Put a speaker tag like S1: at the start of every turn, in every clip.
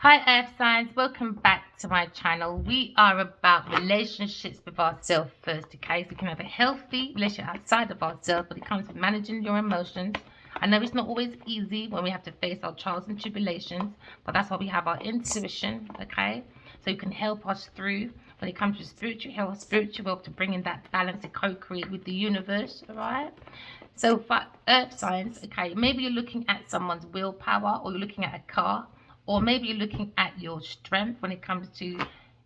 S1: Hi Earth Signs, welcome back to my channel. We are about relationships with ourselves first, okay? So we can have a healthy relationship outside of ourselves, but it comes with managing your emotions. I know it's not always easy when we have to face our trials and tribulations, but that's why we have our intuition, okay? So it can help us through when it comes to spiritual health, spiritual wealth, to bring in that balance to co-create with the universe, all right? So for Earth Signs, okay, maybe you're looking at someone's willpower, or you're looking at a car, or maybe you're looking at your strength when it comes to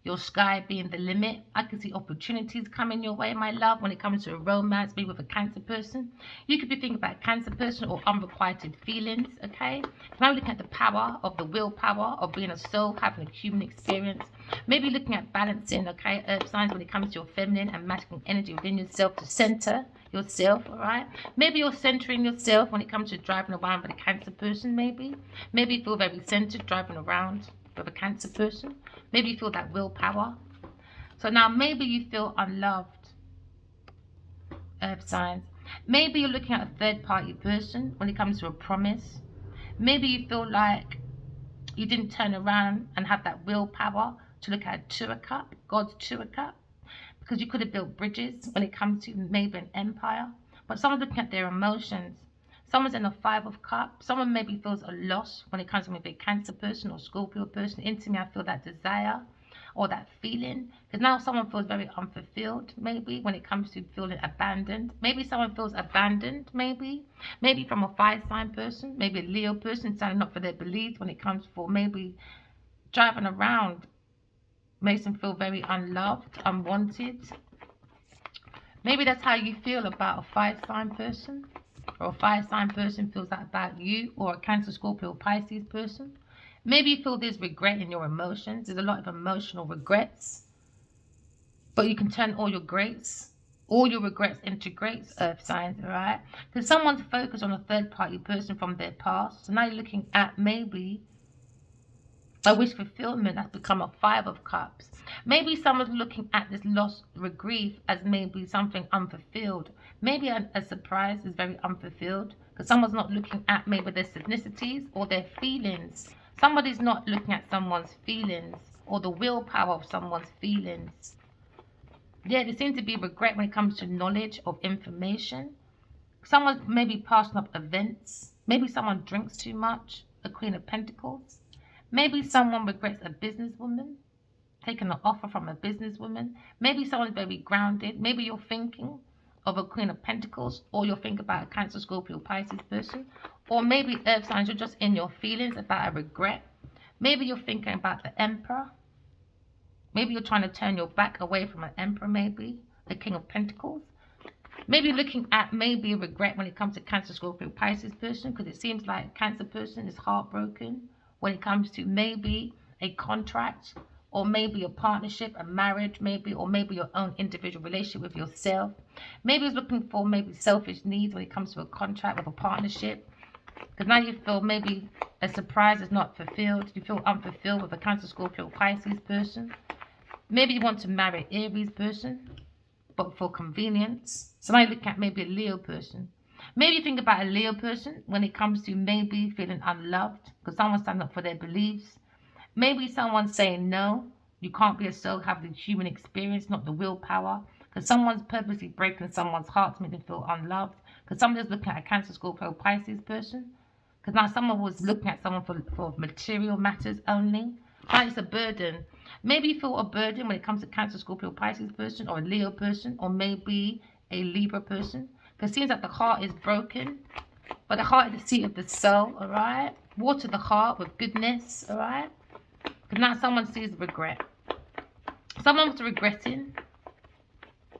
S1: your sky being the limit. I can see opportunities coming your way, my love, when it comes to a romance, maybe with a Cancer person. You could be thinking about a Cancer person or unrequited feelings, okay? Now looking at the power of the willpower of being a soul, having a human experience. Maybe looking at balancing, okay, Earth Signs, when it comes to your feminine and masculine energy within yourself to center yourself, all right? Maybe you're centering yourself when it comes to driving around with a Cancer person, maybe. Maybe you feel very centered driving around with a Cancer person. Maybe you feel that willpower. So now maybe you feel unloved, Earth Signs. Maybe you're looking at a third party person when it comes to a promise. Maybe you feel like you didn't turn around and have that willpower to look at a Tour Cup, God's Tour Cup, because you could have built bridges when it comes to maybe an empire. But someone's looking at their emotions. Someone's in a Five of Cups. Someone maybe feels a loss when it comes to maybe a Cancer person or Scorpio person. Into me, I feel that desire or that feeling. Because now someone feels very unfulfilled, maybe, when it comes to feeling abandoned. Maybe someone feels abandoned, maybe. Maybe from a fire sign person, maybe a Leo person standing up for their beliefs when it comes for maybe driving around. Makes them feel very unloved, unwanted. Maybe that's how you feel about a fire sign person, or a fire sign person feels that about you, or a Cancer, Scorpio, Pisces person. Maybe you feel there's regret in your emotions. There's a lot of emotional regrets, but you can turn all your regrets into greats, Earth Signs, all right? Because someone's focused on a third party person from their past. So now you're looking at maybe a wish fulfillment has become a Five of Cups. Maybe someone's looking at this loss, grief, as maybe something unfulfilled. Maybe a surprise is very unfulfilled because someone's not looking at maybe their synchronicities or their feelings. Somebody's not looking at someone's feelings or the willpower of someone's feelings. Yeah, there seems to be regret when it comes to knowledge of information. Someone's maybe passing up events. Maybe someone drinks too much. A Queen of Pentacles. Maybe someone regrets a businesswoman, taking an offer from a businesswoman. Maybe someone's very grounded. Maybe you're thinking of a Queen of Pentacles, or you're thinking about a Cancer, Scorpio, Pisces person. Or maybe Earth Signs, you're just in your feelings about a regret. Maybe you're thinking about the Emperor. Maybe you're trying to turn your back away from an Emperor, maybe a King of Pentacles. Maybe you're looking at maybe a regret when it comes to Cancer, Scorpio, Pisces person, because it seems like a Cancer person is heartbroken when it comes to maybe a contract, or maybe a partnership, a marriage, maybe, or maybe your own individual relationship with yourself. Maybe it's looking for maybe selfish needs when it comes to a contract with a partnership, because now you feel maybe a surprise is not fulfilled. You feel unfulfilled with a Cancer, Scorpio, Pisces person. Maybe you want to marry an Aries person, but for convenience. So now you look at maybe a Leo person. Maybe you think about a Leo person when it comes to maybe feeling unloved because someone's standing up for their beliefs. Maybe someone's saying no, you can't be a soul, have the human experience, not the willpower. Because someone's purposely breaking someone's heart to make them feel unloved. Because somebody's looking at a Cancer, Scorpio, Pisces person. Because now someone was looking at someone for material matters only. Now it's a burden. Maybe you feel a burden when it comes to Cancer, Scorpio, Pisces person, or a Leo person, or maybe a Libra person. Because it seems like the heart is broken, but the heart is the seat of the soul, all right? Water the heart with goodness, all right? Because now someone sees regret. Someone's regretting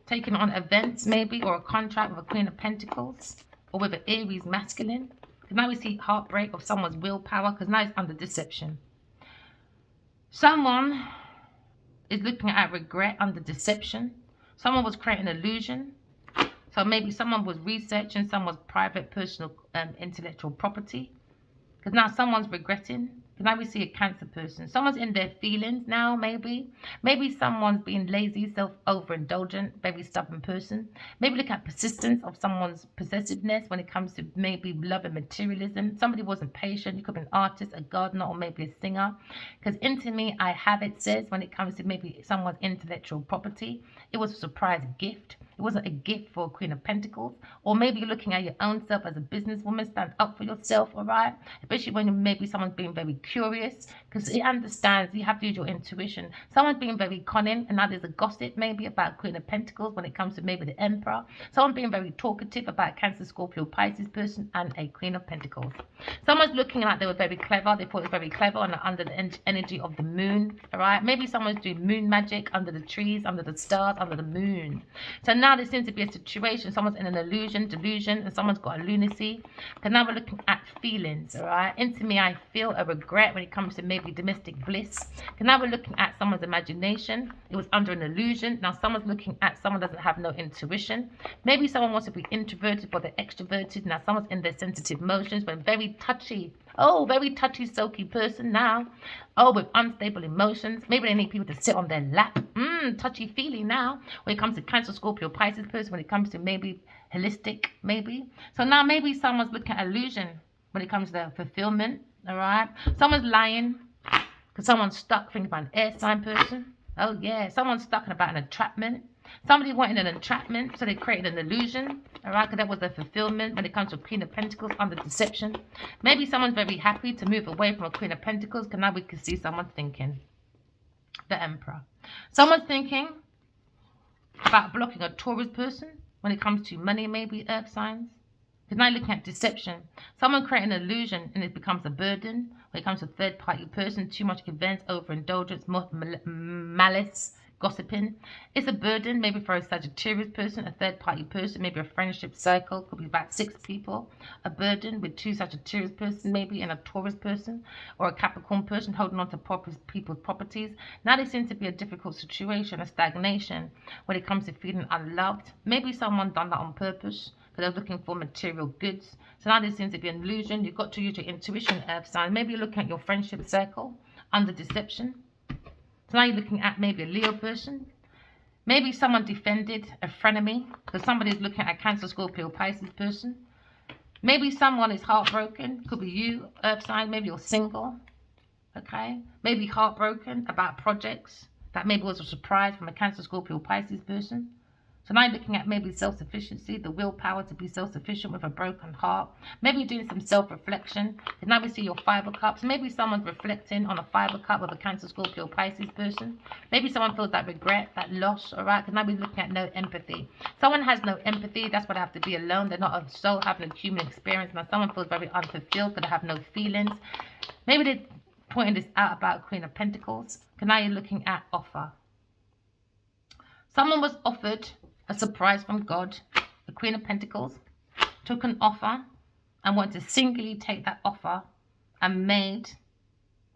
S1: taking on events, maybe, or a contract with a Queen of Pentacles, or with an Aries masculine. Because now we see heartbreak of someone's willpower, because now it's under deception. Someone is looking at regret under deception. Someone was creating an illusion. So maybe someone was researching someone's private, personal, intellectual property. Because now someone's regretting Now we see a Cancer person. Someone's in their feelings now, maybe. Maybe someone's being lazy, overindulgent, very stubborn person. Maybe look at persistence of someone's possessiveness when it comes to maybe love and materialism. Somebody wasn't patient. You could be an artist, a gardener, or maybe a singer. Because into me, I have it says when it comes to maybe someone's intellectual property, it was a surprise gift. It wasn't a gift for a Queen of Pentacles. Or maybe you're looking at your own self as a businesswoman. Stand up for yourself, all right? Especially when maybe someone's being very curious, because it understands you have to use your intuition. Someone's being very cunning, and now there's a gossip maybe about Queen of Pentacles when it comes to maybe the Emperor. Someone being very talkative about Cancer, Scorpio, Pisces person, and a Queen of Pentacles. Someone's looking like they were very clever. They thought it was very clever and under the energy of the moon, all right? Maybe someone's doing moon magic under the trees, under the stars, under the moon. So now there seems to be a situation. Someone's in an illusion, delusion, and someone's got a lunacy. Because now we're looking at feelings, all right? Into me, I feel a regret when it comes to maybe domestic bliss. Because now we're looking at someone's imagination. It was under an illusion. Now someone's looking at someone doesn't have no intuition. Maybe someone wants to be introverted, but they're extroverted. Now someone's in their sensitive motions, but very touchy. Oh, very touchy, soaky person now. Oh, with unstable emotions. Maybe they need people to sit on their lap. Touchy feeling now. When it comes to Cancer, Scorpio, Pisces person, when it comes to maybe holistic, maybe. So now maybe someone's looking at illusion when it comes to their fulfillment, all right? Someone's lying because someone's stuck thinking about an air sign person. Oh, yeah. Someone's stuck about an entrapment. Somebody wanted an entrapment, so they created an illusion, all right? Because that was the fulfillment when it comes to Queen of Pentacles under deception. Maybe someone's very happy to move away from a Queen of Pentacles, because now we can see someone thinking. The Emperor. Someone's thinking about blocking a Taurus person when it comes to money, maybe Earth signs. Because now looking at deception. Someone creating an illusion and it becomes a burden. When it comes to third-party person, too much events, overindulgence, malice, gossiping. It's a burden maybe for a Sagittarius person, a third-party person, maybe a friendship circle. Could be about 6 people. A burden with 2 Sagittarius person maybe and a Taurus person or a Capricorn person holding on to people's properties. Now there seems to be a difficult situation, a stagnation when it comes to feeling unloved. Maybe someone done that on purpose. They're looking for material goods. So now there seems to be an illusion. You've got to use your intuition, Earth sign. Maybe you're looking at your friendship circle under deception. So now you're looking at maybe a Leo person. Maybe someone defended a frenemy because somebody's looking at a Cancer, Scorpio, Pisces person. Maybe someone is heartbroken. Could be you, Earth sign. Maybe you're single. Okay. Maybe heartbroken about projects. That maybe was a surprise from a Cancer, Scorpio, Pisces person. So now you're looking at maybe self-sufficiency, the willpower to be self-sufficient with a broken heart. Maybe you're doing some self-reflection. Because now we see your 5 of Cups. Maybe someone's reflecting on a 5 of Cups of a Cancer, Scorpio, Pisces person. Maybe someone feels that regret, that loss, all right? Because now we're looking at no empathy. Someone has no empathy. That's why they have to be alone. They're not a soul having a human experience. Now someone feels very unfulfilled because they have no feelings. Maybe they're pointing this out about Queen of Pentacles. Because now you're looking at offer. Someone was offered a surprise from God, the Queen of Pentacles, took an offer and wanted to singly take that offer and made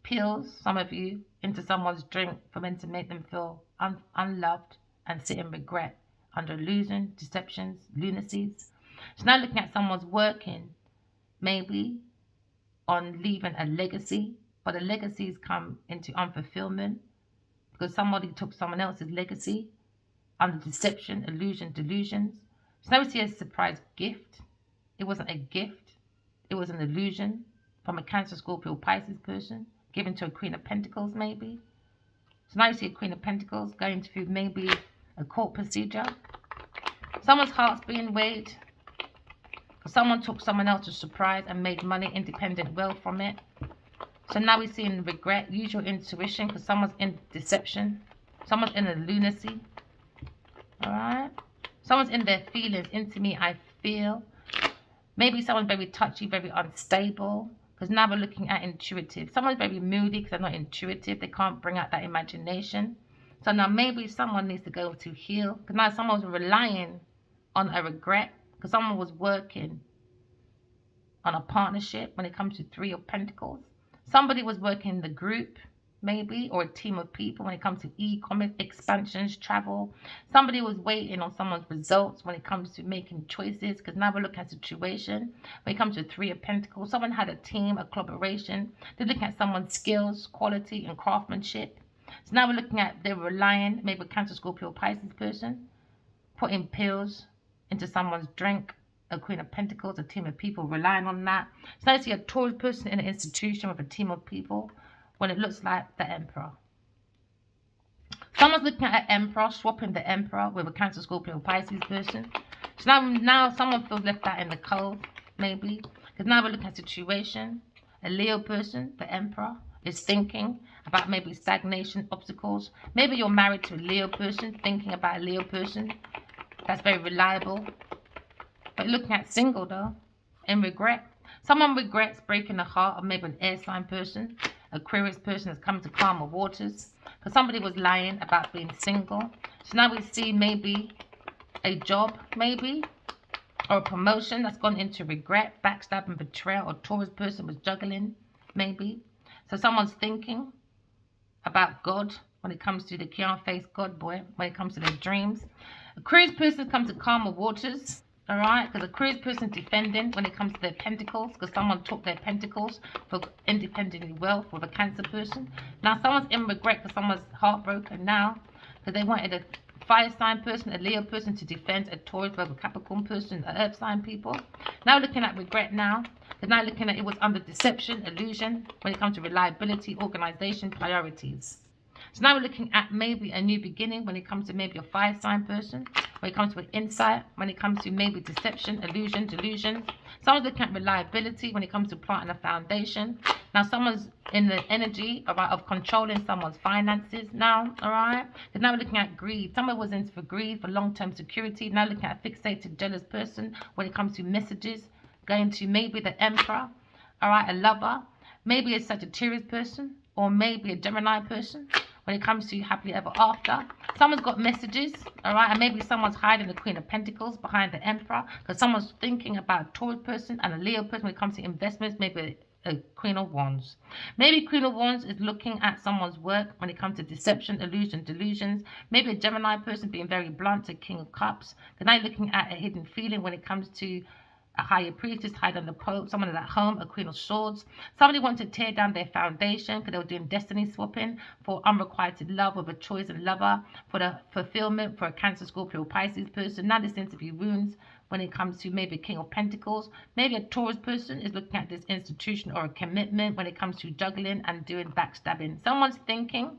S1: pills, some of you, into someone's drink for them to make them feel unloved and sit in regret under illusion, deceptions, lunacies. So now looking at someone's working, maybe on leaving a legacy, but the legacies come into unfulfillment because somebody took someone else's legacy under deception, illusion, delusions. So now we see a surprise gift. It wasn't a gift. It was an illusion from a Cancer, Scorpio, Pisces person given to a Queen of Pentacles maybe. So now you see a Queen of Pentacles going through maybe a court procedure. Someone's heart's being weighed. Someone took someone else's surprise and made money, independent wealth from it. So now we're seeing regret. Use your intuition because someone's in deception. Someone's in a lunacy. Alright, someone's in their feelings. Into me, I feel. Maybe someone's very touchy, very unstable. Because now we're looking at intuitive. Someone's very moody because they're not intuitive. They can't bring out that imagination. So now maybe someone needs to go to heal. Because now someone's relying on a regret. Because someone was working on a partnership when it comes to 3 of Pentacles. Somebody was working in the group. maybe, or a team of people when it comes to e-commerce, expansions, travel. Somebody was waiting on someone's results when it comes to making choices, because now we're looking at situation. When it comes to Three of Pentacles, someone had a team, a collaboration. They're looking at someone's skills, quality, and craftsmanship. So now we're looking at they're relying, maybe a Cancer, Scorpio, Pisces person, putting pills into someone's drink, a Queen of Pentacles, a team of people relying on that. So now you see a Taurus person in an institution with a team of people when it looks like the Emperor. Someone's looking at an Emperor, swapping the Emperor with a Cancer, Scorpio, Pisces person. So now someone feels left out in the cold, maybe. Because now we're looking at a situation. A Leo person, the Emperor, is thinking about maybe stagnation, obstacles. Maybe you're married to a Leo person, thinking about a Leo person that's very reliable. But looking at single though, in regret. Someone regrets breaking the heart of maybe an air sign person, Aquarius person has come to calmer waters. Because somebody was lying about being single. So now we see maybe a job, maybe, or a promotion that's gone into regret, backstabbing, betrayal, or Taurus person was juggling, maybe. So someone's thinking about God when it comes to the Kian face God boy, when it comes to their dreams. Aquarius person comes to calmer waters. All right, because a Aquarius person defending when it comes to their pentacles, because someone took their pentacles for independently wealth with a Cancer person. Now someone's in regret because someone's heartbroken now because they wanted a fire sign person, a Leo person to defend a Taurus, a Capricorn person, an earth sign people. Now looking at regret now, because now looking at it was under deception, illusion when it comes to reliability, organization, priorities. So now we're looking at maybe a new beginning when it comes to maybe a fire sign person, when it comes to insight, when it comes to maybe deception, illusion, delusion. Someone's looking at reliability when it comes to planting a foundation. Now someone's in the energy of controlling someone's finances now, all right? Because now we're looking at greed. Someone was in for greed, for long-term security. Now looking at a fixated, jealous person when it comes to messages, going to maybe the Emperor, all right, a lover, maybe a Sagittarius person, or maybe a Gemini person. When it comes to happily ever after, someone's got messages, all right, and maybe someone's hiding the Queen of Pentacles behind the Emperor because someone's thinking about a Taurus person and a Leo person when it comes to investments, maybe a Queen of Wands. Maybe Queen of Wands is looking at someone's work when it comes to deception, illusion, delusions. Maybe a Gemini person being very blunt, a King of Cups. Because now you're looking at a hidden feeling when it comes to a higher priestess, hiding the Pope, someone is at home, a Queen of Swords. Somebody wants to tear down their foundation because they were doing destiny swapping for unrequited love with a chosen lover, for the fulfillment for a Cancer, Scorpio, Pisces person. Now there seems to be wounds when it comes to maybe a King of Pentacles. Maybe a Taurus person is looking at this institution or a commitment when it comes to juggling and doing backstabbing. Someone's thinking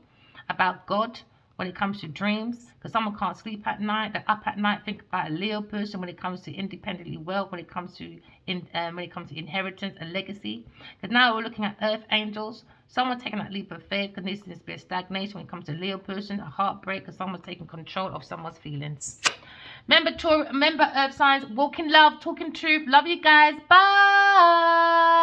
S1: about God when it comes to dreams, because someone can't sleep at night, they're up at night, think about a Leo person when it comes to independently wealth, when it comes to inheritance and legacy. Because now we're looking at earth angels, someone taking that leap of faith, because there needs to be a stagnation when it comes to Leo person, a heartbreak, because someone's taking control of someone's feelings. Remember earth signs, walk in love, talking truth. Love you guys. Bye.